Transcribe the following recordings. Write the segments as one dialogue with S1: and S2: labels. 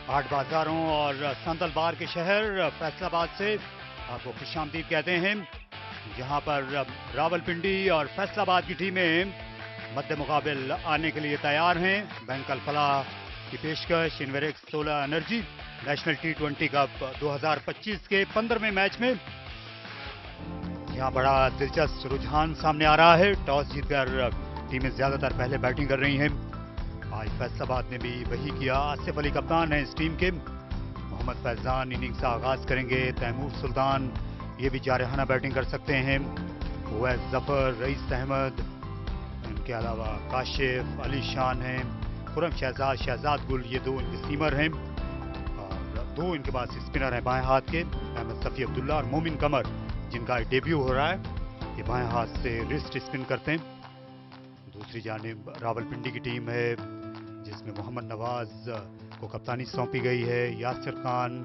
S1: आठ बाजारों और संदल बार के शहर फैसलाबाद से आपको खुशामदीद कहते हैं, जहां पर रावलपिंडी और फैसलाबाद की टीमें मध्य मुकाबिल आने के लिए तैयार हैं। बैंक अल फलाह की पेशकश Inverex solar energy national T20 cup 2025 के 15वें मैच में यहां बड़ा दिलचस्प रुझान सामने आ रहा है। टॉस जीतकर टीमें ज्यादातर पहले बैटिंग कर रही हैं। आज फैसलाबाद ने भी वही किया। आसिफ अली कप्तान है इस टीम के। मोहम्मद फैजान इनिंग्स का आगाज करेंगे। तैमूर सुल्तान ये भी जारहाना बैटिंग कर सकते हैं। उवैस जफर, रईस अहमद, इनके अलावा काशिफ, अली शान हैं, खुरम शहजाद, शहजाद गुल, ये दो इनके सीमर हैं और दो इनके पास स्पिनर हैं बाएं हाथ के, अहमद सफ़ी अब्दुल्ला और मोमिन कमर, जिनका डेब्यू हो रहा है। ये बाएं हाथ से रिस्ट स्पिन करते हैं। दूसरी जानिब रावलपिंडी की टीम है, जिसमें मोहम्मद नवाज को कप्तानी सौंपी गई है। यासिर खान,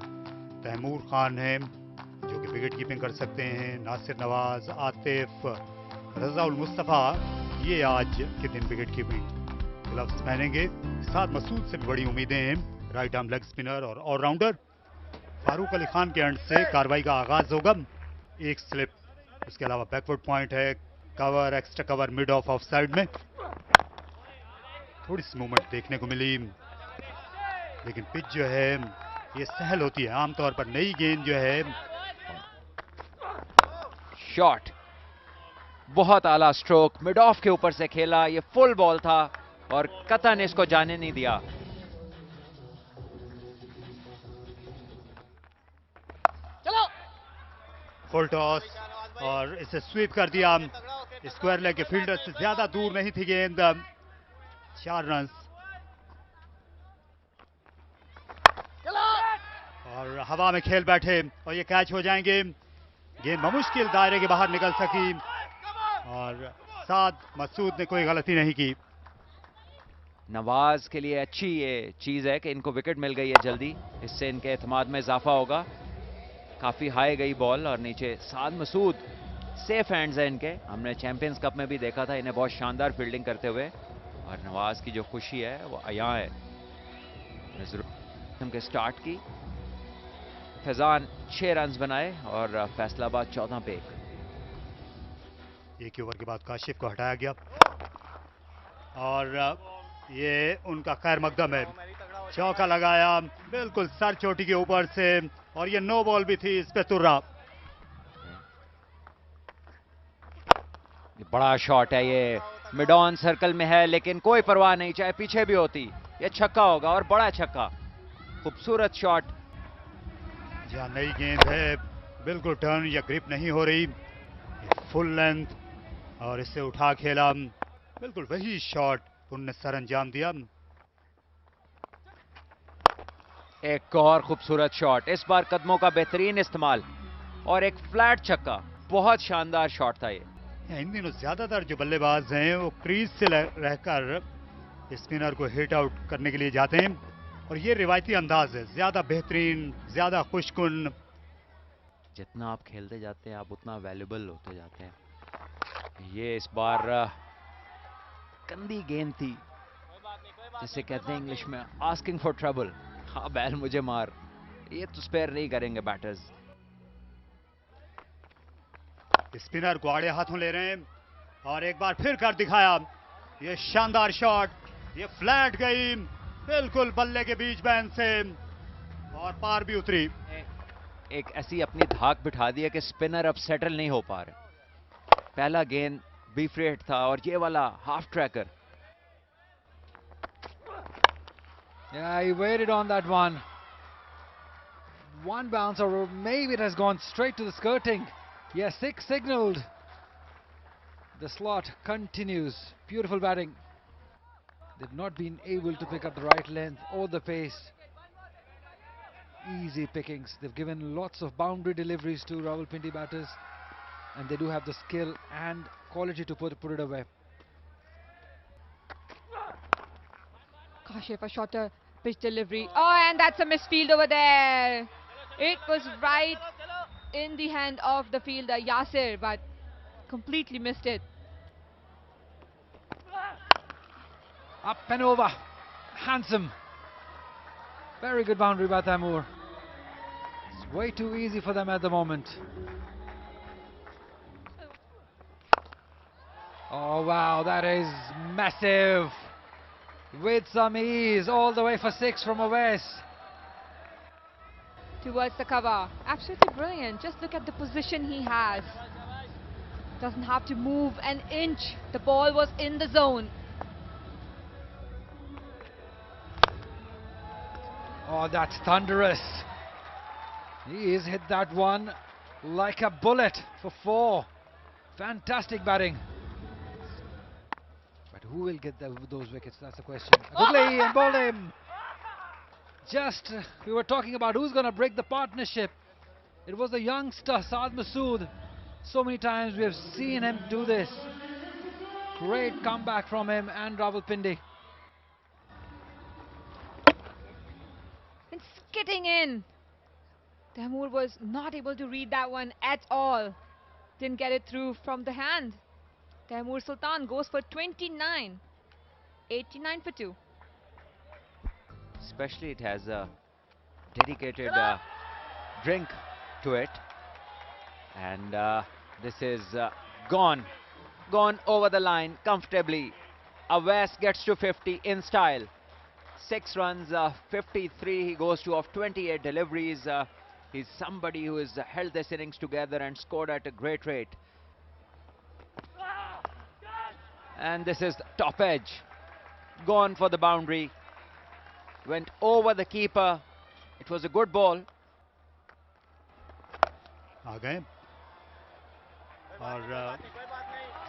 S1: तैमूर खान हैं जो कि विकेट कीपिंग कर सकते हैं। नासिर नवाज, आतिफ, रजाउल मुस्तफ़ा ये आज के दिन विकेट कीपिंग ग्लव्स पहनेंगे। साथ मसूद से भी बड़ी उम्मीदें हैं, राइट आर्म लेग स्पिनर और ऑलराउंडर। फारूक अली खान के एंड से कार्रवाई का आगाज होगा। एक स्लिप, उसके अलावा बैकवर्ड पॉइंट है, cover, extra cover mid of side में। थोड़ी सी मूवमेंट देखने को मिली, लेकिन पिच जो है ये सहल होती है आमतौर पर। नई गेंद जो है,
S2: शॉट बहुत आला स्ट्रोक, मिड ऑफ के ऊपर से खेला। ये फुल बॉल था और कतन इसको जाने नहीं दिया।
S3: चलो
S1: फुल टॉस और इसे स्वीप कर दिया। स्क्वायर लेग के फील्डर से ज्यादा दूर नहीं थी गेंद। 4 रन और हवा में खेल बैठे और ये कैच हो जाएंगे। गेंद बमुश्किल दायरे के बाहर निकल सकी और साथ मसूद ने कोई गलती नहीं की।
S2: नवाज के लिए अच्छी ये चीज है कि इनको विकेट मिल गई है जल्दी, इससे इनके एतमाद में इजाफा होगा। काफी हाई गई बॉल और नीचे साद मसूद, सेफ हैंड्स है इनके। हमने चैंपियंस कप में भी देखा था इन्हें बहुत शानदार फील्डिंग करते हुए, और नवाज की जो खुशी है वो अयां है। के स्टार्ट की, फैजान 6 रन बनाए और फैसलाबाद 14 पे 1।
S1: एक ओवर के बाद काशिफ को हटाया गया और ये उनका खैर मकदम है। चौका लगाया बिल्कुल सर चोटी के ऊपर से, और ये नो बॉल भी थी, इस पे तुर्रा।
S2: बड़ा शॉट है, ये मिड ऑन सर्कल में है, लेकिन कोई परवाह नहीं, चाहे पीछे भी होती। ये छक्का होगा और बड़ा छक्का, खूबसूरत शॉट।
S1: जहां नई गेंद है, बिल्कुल टर्न या ग्रिप नहीं हो रही, फुल लेंथ और इसे उठा खेला। बिल्कुल वही शॉट उनने सर अंजाम दिया।
S2: एक और खूबसूरत शॉट, इस बार कदमों का बेहतरीन इस्तेमाल और एक फ्लैट छक्का। बहुत शानदार शॉट था ये।
S1: इन दिनों ज्यादातर जो बल्लेबाज हैं वो क्रीज से रहकर स्पिनर को हिट आउट करने के लिए जाते हैं, और ये रिवायती अंदाज है, ज्यादा बेहतरीन, ज्यादा खुशकुन।
S2: जितना आप खेलते जाते हैं आप उतना वैल्यूबल होते जाते हैं। ये इस बार गंदी गेंद थी, जिसे कहते हैं इंग्लिश में आस्किंग फॉर ट्रबल। हाँ बैल मुझे मार, ये तो स्पेयर नहीं करेंगे बैटर्स।
S1: स्पिनर को आड़े हाथों ले रहे हैं और एक बार फिर कर दिखाया ये शानदार शॉट। ये फ्लैट गई बिल्कुल बल्ले के बीच बैंड से और पार भी उतरी।
S2: एक ऐसी अपनी धाक बिठा दी है कि स्पिनर अब सेटल नहीं हो पा रहे। पहला गेंद बीफ रेट था और ये वाला half tracker.
S4: Yeah, he waited on that one. One bounce, or maybe it has gone straight to the skirting. Yes, 6 signaled. The slot continues. Beautiful batting. They've not been able to pick up the right length or the pace. Easy pickings. They've given lots of boundary deliveries to Rawalpindi batters, and they do have the skill and quality to put it away.
S3: Kashif, a shorter pitch delivery. Oh, and that's a misfield over there. It was right in the hand of the fielder Yasir, but completely missed it.
S4: Up and over. Handsome. Very good boundary by Taimur. It's way too easy for them at the moment. Oh wow, that is massive. With some ease, all the way for 6 from Awais.
S3: Towards the cover. Absolutely brilliant. Just look at the position he has. Doesn't have to move an inch. The ball was in the zone.
S4: Oh, that's thunderous. He's hit that one like a bullet for 4. Fantastic batting. But who will get those wickets? That's the question. Goodley and bowled him. Just, we were talking about who's going to break the partnership. It was the youngster, Saad Masood. So many times we have seen him do this. Great comeback from him and Rawalpindi.
S3: And skidding in. Taimur was not able to read that one at all. Didn't get it through from the hand. Taimur Sultan goes for 29. 89 for 2.
S2: Especially it has a dedicated drink to it. And this is gone over the line comfortably. Awais gets to 50 in style. 6 runs, 53 he goes to of 28 deliveries. He's somebody who has held this innings together and scored at a great rate. And this is the top edge. Gone for the boundary. Went over the keeper. It was a good ball.
S1: आ गए और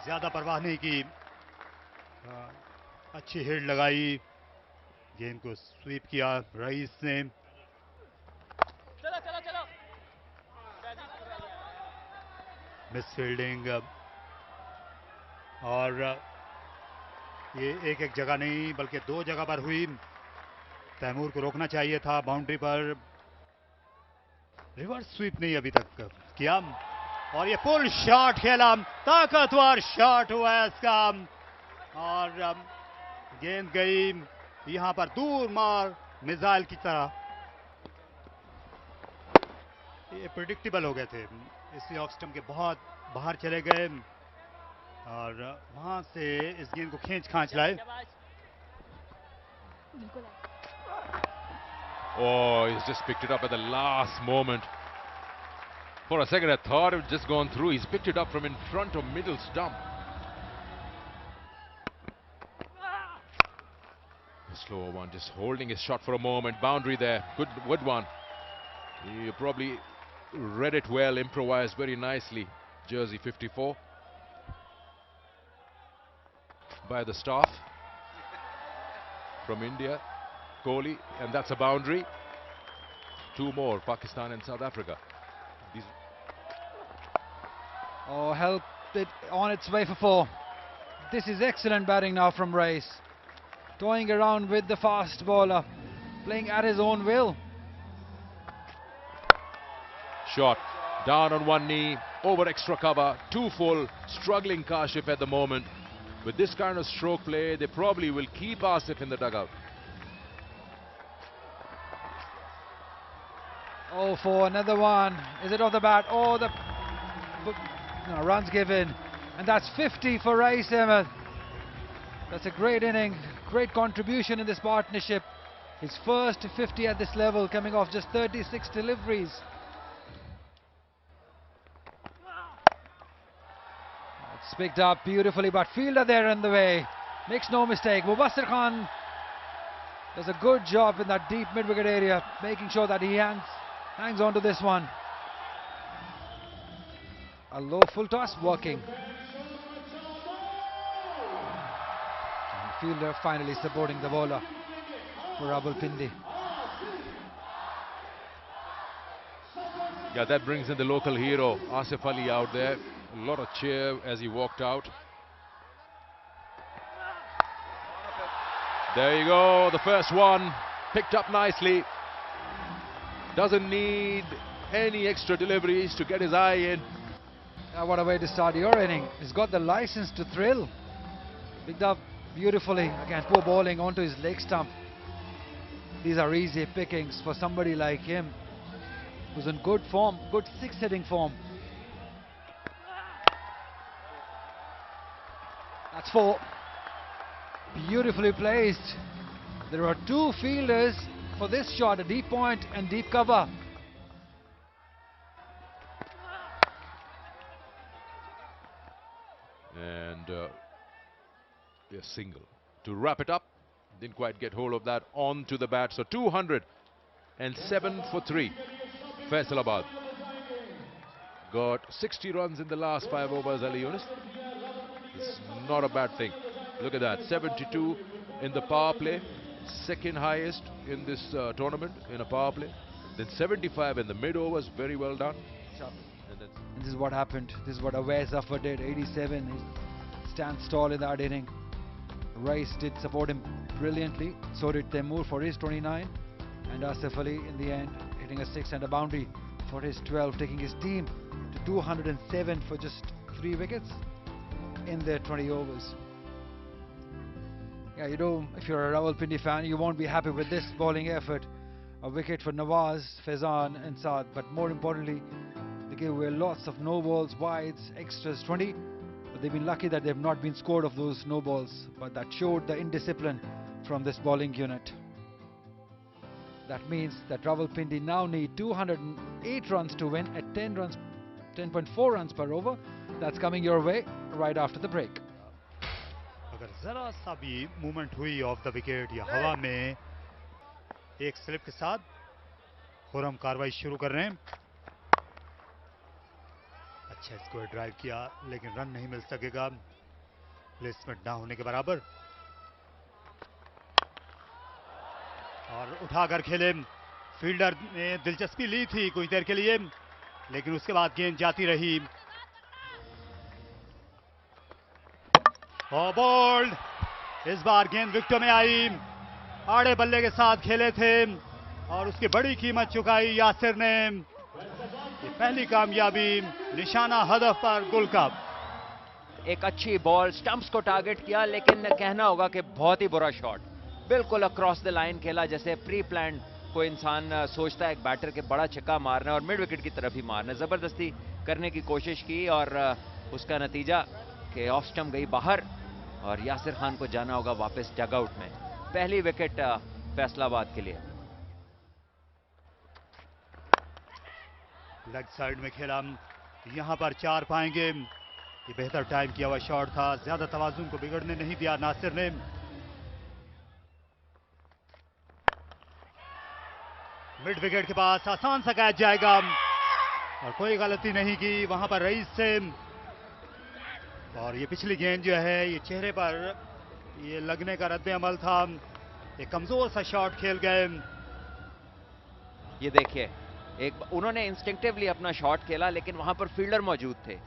S1: ज़्यादा परवाह नहीं की. अच्छी hit लगाई. गेंद को स्वीप किया रईस ने. Miss fielding. और ये एक जगह नहीं बल्कि 2 जगह पर हुई. तैमूर को रोकना चाहिए था बाउंड्री पर. रिवर्स स्वीप नहीं अभी तक किया. और ये पुल शॉट खेला. ताकतवर शॉट हुआ है इसका. और गेंद गई यहां पर दूर मार मिसाइल की तरह. ये प्रेडिक्टेबल हो गए थे. इसी ऑफ स्टंप के बहुत बाहर चले गए और वहां से इस गेंद को खींच खांच लाए.
S5: Oh, he's just picked it up at the last moment. For a second I thought it had just gone through. He's picked it up from in front of middle stump. A slower one, just holding his shot for a moment. Boundary there, good one. You probably read it well, improvised very nicely. Jersey 54 by the staff from India. Kohli, and that's a boundary. 2 more, Pakistan and South Africa.
S4: Oh, helped it on its way for 4. This is excellent batting now from Rice. Toying around with the fast bowler, playing at his own will.
S5: Shot down on one knee, over extra cover, 2 full, struggling Kashif at the moment. With this kind of stroke play, they probably will keep Asif in the dugout.
S4: Oh, for another one. Is it off the bat? Oh, the no, runs given. And that's 50 for Rice Ahmed. That's a great inning, great contribution in this partnership. His first 50 at this level, coming off just 36 deliveries. It's picked up beautifully, but fielder there in the way. Makes no mistake. Mubassir Khan does a good job in that deep mid-wicket area, making sure that he hangs on to this one. A low full toss working. And fielder finally supporting the bowler for Rawalpindi.
S5: Yeah, that brings in the local hero, Asif Ali out there. A lot of cheer as he walked out. There you go, the first one, picked up nicely. Doesn't need any extra deliveries to get his eye in.
S4: What a way to start your inning. He's got the license to thrill. Picked up beautifully. Again, poor bowling onto his leg stump. These are easy pickings for somebody like him, who's in good form, good six-hitting form. That's 4. Beautifully placed. There are 2 fielders for this shot, a deep point and deep cover.
S5: And a single to wrap it up. Didn't quite get hold of that onto the bat. So 207 for 3. Faisalabad got 60 runs in the last 5 overs. Ali Yunus. It's not a bad thing. Look at that, 72 in the power play, second highest in this tournament in a power play. Then 75 in the mid overs, very well done. And then
S4: And this is what happened. This is what Awais Zafar did. 87. He stands tall in that inning. Rice did support him brilliantly. So did Taimur for his 29. And Asif Ali in the end hitting a 6 and a boundary for his 12, taking his team to 207 for just 3 wickets in their 20 overs. Yeah, you know, if you're a Rawalpindi fan, you won't be happy with this bowling effort. A wicket for Nawaz, Faizan and Saad, but more importantly, they gave away lots of no balls, wides, extras, 20. But they've been lucky that they've not been scored of those no balls, but that showed the indiscipline from this bowling unit. That means that Rawalpindi now need 208 runs to win at 10.4 runs per over. That's coming your way right after the break.
S1: अगर जरा सा भी movement हुई of the wicket या हवा में, एक slip के साथ खुरम कार्रवाई शुरू कर रहे हैं. अच्छा स्क्वायर ड्राइव किया लेकिन रन नहीं मिल सकेगा, प्लेसमेंट ना होने के बराबर. और उठाकर खेले, फील्डर ने दिलचस्पी ली थी कुछ देर के लिए, लेकिन उसके बाद गेंद जाती रही. बोल्ड, इस बार गेंद विकेटों में आई. आड़े बल्ले के साथ खेले थे और उसकी बड़ी कीमत चुकाई यासिर ने. ये पहली कामयाबी, निशाना हदफ पर गुल का.
S2: एक अच्छी बॉल, स्टंप्स को टारगेट किया, लेकिन कहना होगा कि बहुत ही बुरा शॉट. बिल्कुल अक्रॉस द लाइन खेला, जैसे प्री प्लान कोई इंसान सोचता है एक बैटर के बड़ा छक्का मारना है और मिड विकेट की तरफ ही मारना है. जबरदस्ती करने की कोशिश की और उसका नतीजा कि ऑफ स्टंप गई बाहर और यासिर खान को जाना होगा वापस डगआउट में. पहली विकेट फैसलाबाद के लिए.
S1: लेग साइड में खेला, यहां पर 4 पाएंगे. ये बेहतर टाइम किया हुआ शॉट था, ज्यादा तवाजुन को बिगड़ने नहीं दिया नासिर ने. मिड विकेट के पास आसान सा कैच जाएगा और कोई गलती नहीं की वहां पर रईस से. और ये पिछली गेंद जो है ये चेहरे पर ये लगने का रद्द अमल था. ये कमजोर सा शॉट खेल गए.
S2: ये देखिए, एक उन्होंने इंस्टिंक्टिवली अपना शॉट खेला, लेकिन वहां पर फील्डर मौजूद थे.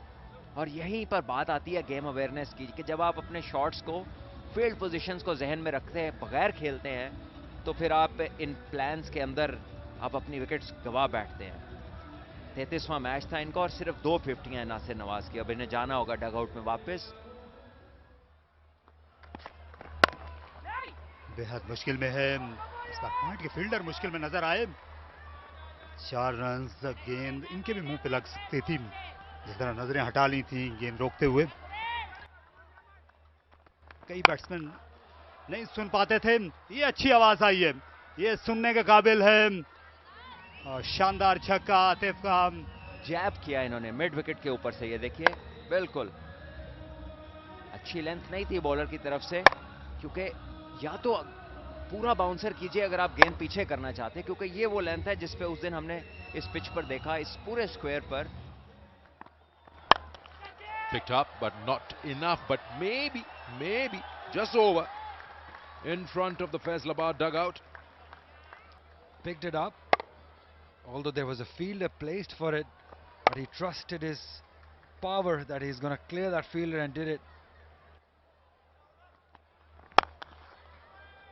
S2: और यहीं पर बात आती है गेम अवेयरनेस की, कि जब आप अपने शॉट्स को, फील्ड पोजीशंस को जहन में रखते हैं, बगैर खेलते हैं, तो फिर आप इन प्लान्स के अंदर आप अपनी विकेट्स गवा बैठते हैं. 33वां मैच था इनका और सिर्फ 2 50 हैं नासिर नवाज की. अब इन्हें जाना होगा डगआउट में वापस.
S1: बेहद मुश्किल में है इस बार. पॉइंट के फील्डर मुश्किल में नजर आए. 4 रन, गेंद इनके भी मुंह पे लग सकती थी, जिस तरह नजरें हटा ली थी गेंद रोकते हुए. कई बैट्समैन नहीं सुन पाते थे. ये अच्छी आवाज आई है, ये सुनने के काबिल है. और शानदार छक्का आतिफ का.
S2: जैब किया इन्होंने मिड विकेट के ऊपर से. ये देखिए, बिल्कुल अच्छी लेंथ नहीं थी बॉलर की तरफ से, क्योंकि या तो पूरा बाउंसर कीजिए अगर आप गेंद पीछे करना चाहते हैं, क्योंकि ये वो लेंथ है जिस पे उस दिन हमने इस पिच पर देखा, इस पूरे स्क्वायर पर.
S5: picked up, but not enough. But maybe just over in front of the Faisalabad dugout.
S4: Picked it up, although there was a fielder placed for it, but he trusted his power that he's going to clear that fielder and did it.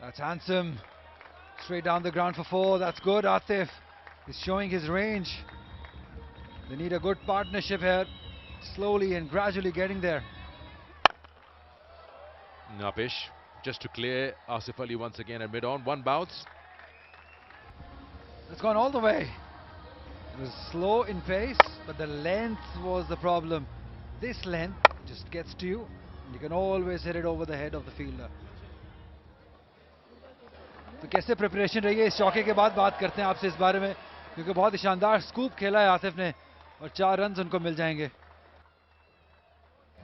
S4: That's handsome. Straight down the ground for 4. That's good. Atif is showing his range. They need a good partnership here, slowly and gradually getting there.
S5: Napish just to clear Asif Ali once again at mid-on. 1 bounce.
S4: It's gone all the way. It was slow in pace, but the length was the problem. This length just gets to you. You can always hit it over the head of the fielder. तो कैसे preparation रही है इस चौके के बाद, बात करते हैं आपसे इस बारे में, क्योंकि बहुत ही शानदार स्कूप खेला है आतिफ ने और 4 रन्स उनको मिल जाएंगे.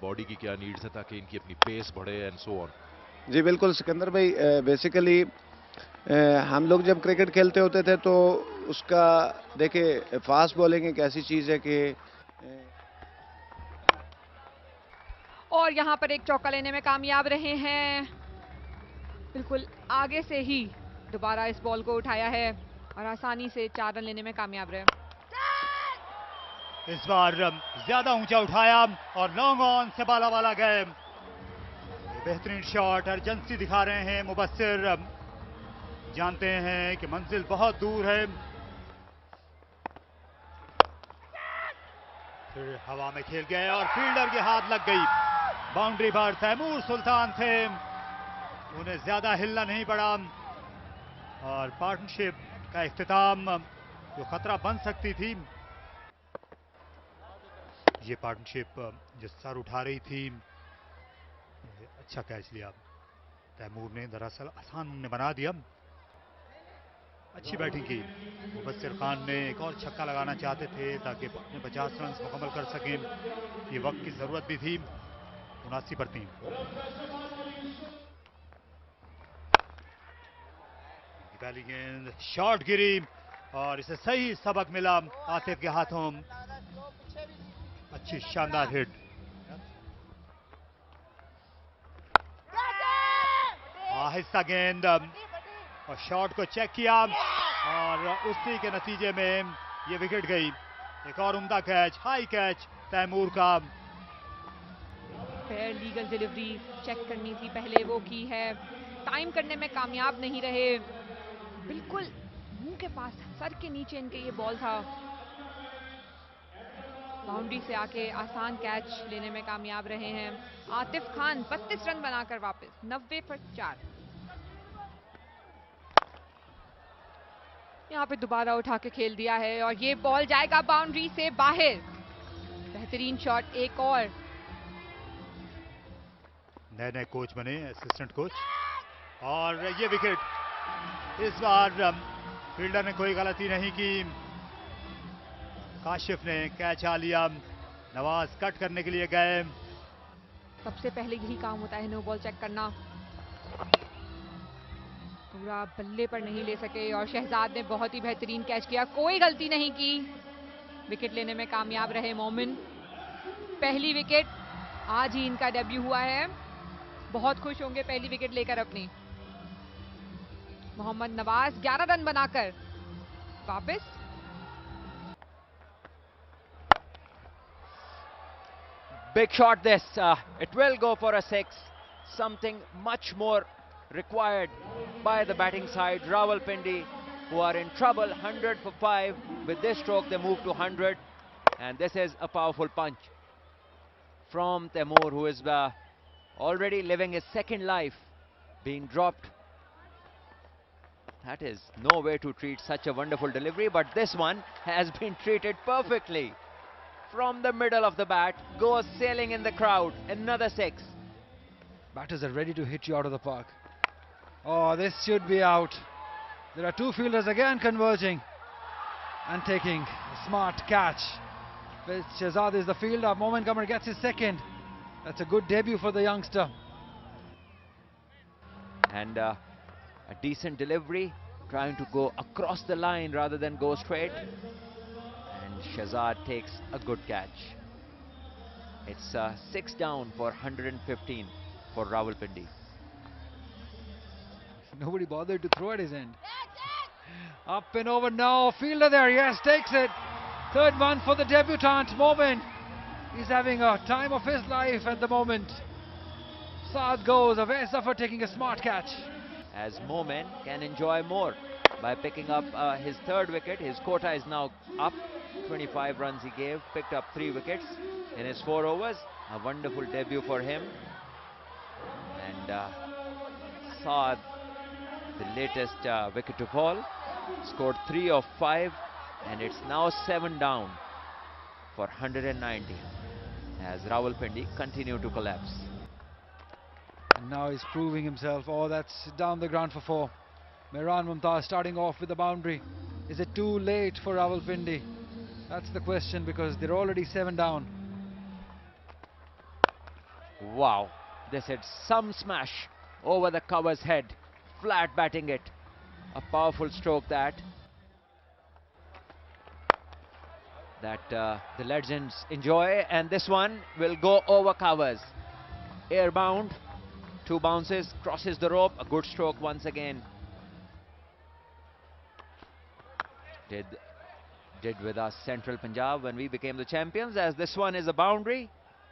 S5: बॉडी की क्या नीड्स है ताकि इनकी अपनी पेस बढ़े एंड सो ऑन.
S6: जी बिल्कुल सिकंदर भाई, बेसिकली हम लोग जब क्रिकेट खेलते होते थे तो उसका देखिए फास्ट बॉलिंग एक ऐसी चीज है कि
S3: और यहाँ पर एक चौका लेने में कामयाब रहे हैं. बिल्कुल आगे से ही दोबारा इस बॉल को उठाया है और आसानी से 4 रन लेने में कामयाब रहे.
S1: इस बार ज्यादा ऊंचा उठाया और लॉन्ग ऑन से बाला वाला गए. बेहतरीन शॉट, अर्जेंसी दिखा रहे हैं मुबस्सिर. जानते हैं कि मंजिल बहुत दूर है. फिर हवा में खेल गए और फील्डर के हाथ लग गई. बाउंड्री पर तैमूर सुल्तान थे, उन्हें ज्यादा हिलना नहीं पड़ा और पार्टनरशिप का इख्तिताम जो खतरा बन सकती थी, ये पार्टनरशिप जो सर उठा रही थी. अच्छा कैच लिया तैमूर ने, दरअसल आसान उन्होंने बना दिया. अच्छी बैटिंग की. मुबस्सिर खान ने एक और छक्का लगाना चाहते थे ताकि अपने 50 रन मुकम्मल कर सकें. ये वक्त की जरूरत भी थी. 79 पर 3. पहली गेंद शॉट गिरी और इसे सही सबक मिला आतिफ के हाथों. अच्छी शानदार हिट. आहिस्ता गेंद और शॉट को चेक किया और उसी के नतीजे में ये विकेट गई. एक और उम्दा कैच, हाई कैच तैमूर का.
S3: फेयर लीगल डिलीवरी चेक करनी थी पहले, वो की है. टाइम करने में कामयाब नहीं रहे. बिल्कुल मुंह के पास, सर के नीचे इनके ये बॉल था. बाउंड्री से आके आसान कैच लेने में कामयाब रहे हैं. आतिफ खान 32 रन बनाकर वापस 90 पर 4. यहाँ पे दोबारा उठा के खेल दिया है और ये बॉल जाएगा बाउंड्री से बाहर. बेहतरीन शॉट. एक और.
S1: नए नए कोच बने, असिस्टेंट कोच, और ये विकेट. इस बार फील्डर ने कोई गलती नहीं की. काशिफ ने कैच आ लिया. नवाज कट करने के लिए गए.
S3: सबसे पहले यही काम होता है, नो बॉल चेक करना. पूरा बल्ले पर नहीं ले सके और शहजाद ने बहुत ही बेहतरीन कैच किया. कोई गलती नहीं की. विकेट लेने में कामयाब रहे मोमिन. पहली विकेट आज ही इनका डेब्यू हुआ है. बहुत खुश होंगे पहली विकेट लेकर अपनी. मोहम्मद नवाज 11 रन बनाकर वापस.
S2: Big shot this. It will go for a 6. Something much more required by the batting side. Rawalpindi, who are in trouble, 100 for 5. With this stroke, they move to 100. And this is a powerful punch from Taimur, who is already living his second life, being dropped. That is no way to treat such a wonderful delivery, but this one has been treated perfectly. From the middle of the bat, goes sailing in the crowd. Another 6.
S4: Batters are ready to hit you out of the park. Oh, this should be out. There are two fielders again converging and taking a smart catch. Shehzad is the fielder. Momin Qamar gets his second. That's a good debut for the youngster.
S2: And a decent delivery, trying to go across the line rather than go straight. And Shehzad takes a good catch. It's 6 down for 115 for Rawalpindi.
S4: Nobody bothered to throw at his end. Up and over now. Fielder there, yes, takes it. Third one for the debutant, Momin. He's having a time of his life at the moment. Saad goes, Avesa for taking a smart catch.
S2: As Momin can enjoy more by picking up his third wicket. His quota is now up. 25 runs he gave, picked up 3 wickets in his 4 overs. A wonderful debut for him. And Saad, the latest wicket to fall. scored 3 of 5, and it's now 7 down for 190 as Rawalpindi continue to collapse.
S4: And now he's proving himself. Oh, that's down the ground for 4. Mehran Mumtaz starting off with the boundary. Is it too late for Rawalpindi? That's the question, because they're already 7 down.
S2: Wow, this hit some smash over the cover's head, flat batting it. A powerful stroke that the legends enjoy, and this one will go over covers. Airbound, 2 bounces, crosses the rope. A good stroke once again. Did with us Central Punjab when we became the champions, as this one is a boundary.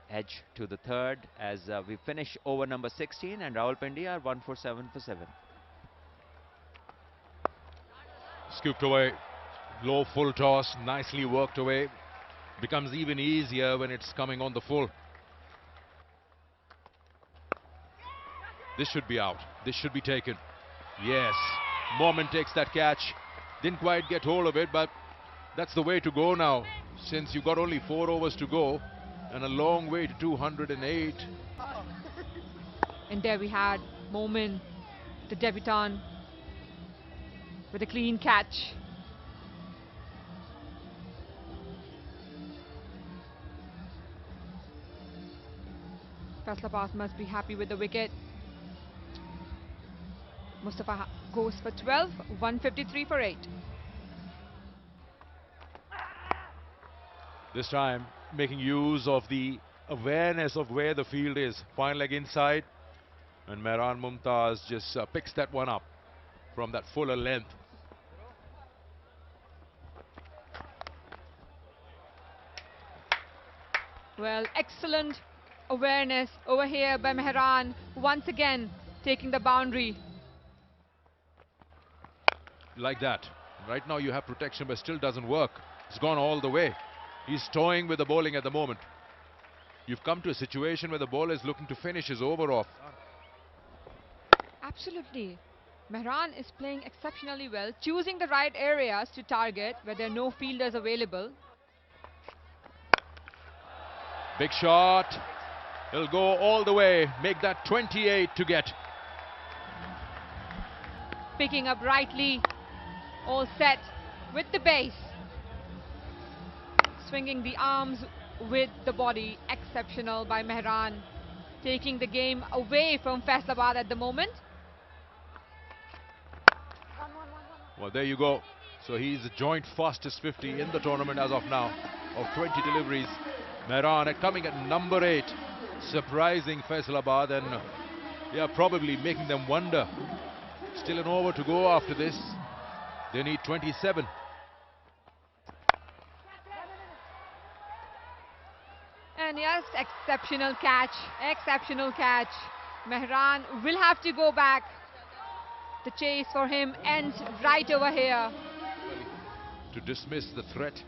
S2: Edge to the third as we finish over number 16, and Rawalpindi are 1 for 7 for 7.
S5: Scooped away. Low full toss, nicely worked away. Becomes even easier when it's coming on the full. This should be out. This should be taken. Yes. Mormon takes that catch. Didn't quite get hold of it, but that's the way to go now, since you've got only 4 overs to go and a long way to 208.
S3: And there we had Momin, the debutant, with a clean catch. Faisalabad must be happy with the wicket. Mustafa goes for 12, 153 for 8.
S5: This time making use of the awareness of where the field is. Fine leg inside, and Mehran Mumtaz just picks that one up from that fuller length.
S3: Well, excellent awareness over here by Mehran, once again taking the boundary.
S5: Like that. Right now you have protection, but still doesn't work. It's gone all the way. He's toying with the bowling at the moment. You've come to a situation where the bowler is looking to finish his over off.
S3: Absolutely. Mehran is playing exceptionally well, choosing the right areas to target where there are no fielders available.
S5: Big shot. He'll go all the way, make that 28 to get.
S3: Picking up rightly, all set with the base. Swinging the arms with the body, exceptional by Mehran. Taking the game away from Faisalabad at the moment.
S5: Well, there you go. So he's the joint fastest 50 in the tournament as of now, of 20 deliveries. Mehran coming at number 8, surprising Faisalabad, and yeah, probably making them wonder. Still an over to go after this. They need 27.
S3: And yes, exceptional catch, exceptional catch. Mehran will have to go back. The chase for him ends right over here.
S5: To dismiss the threat,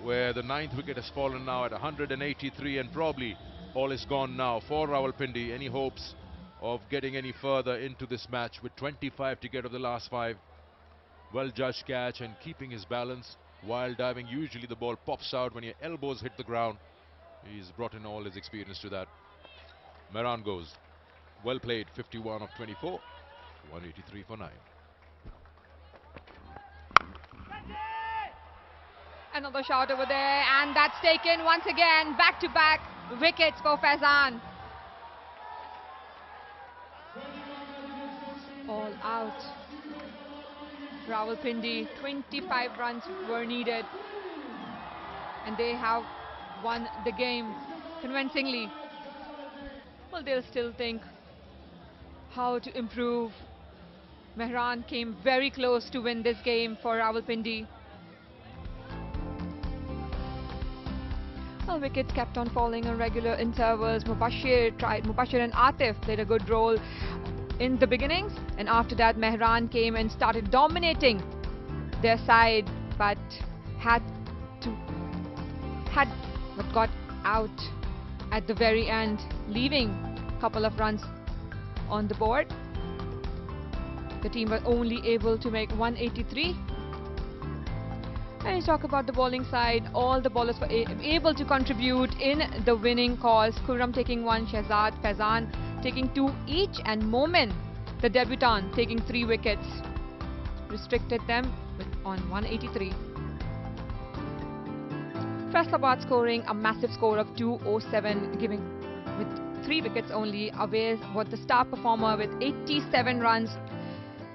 S5: where the 9th wicket has fallen now at 183, and probably all is gone now for Rawalpindi. Any hopes of getting any further into this match with 25 to get of the last 5? Well judged catch and keeping his balance while diving. Usually the ball pops out when your elbows hit the ground. He's brought in all his experience to that. Mehran goes. Well played, 51 of 24, 183 for 9.
S3: Another shot over there, and that's taken once again. Back-to-back wickets for Faizan. All out. Rawalpindi, 25 runs were needed, and they have won the game convincingly. Well, they'll still think how to improve. Mehran came very close to win this game for Rawalpindi. Well, wickets kept on falling on regular intervals. Mubashir and Atif played a good role in the beginnings, and after that Mehran came and started dominating their side, but got out at the very end, leaving a couple of runs on the board. The team was only able to make 183. And you talk about the bowling side, all the bowlers were able to contribute in the winning cause. Khurram taking 1, Shehzad, Faizan taking 2 each, and Momin, the debutant, taking 3 wickets. Restricted them on 183. Faisalabad scoring a massive score of 207, giving with 3 wickets only. Awais was the star performer with 87 runs.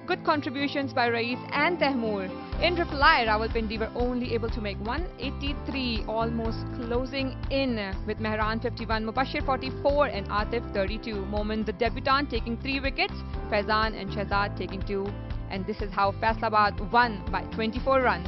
S3: Good contributions by Rais and Tehmoor. In reply, Rawalpindi were only able to make 183, almost closing in with Mehran 51, Mubashir 44 and Atif 32. Momin, the debutant, taking 3 wickets, Faizan and Shehzad taking 2. And this is how Faisalabad won by 24 runs.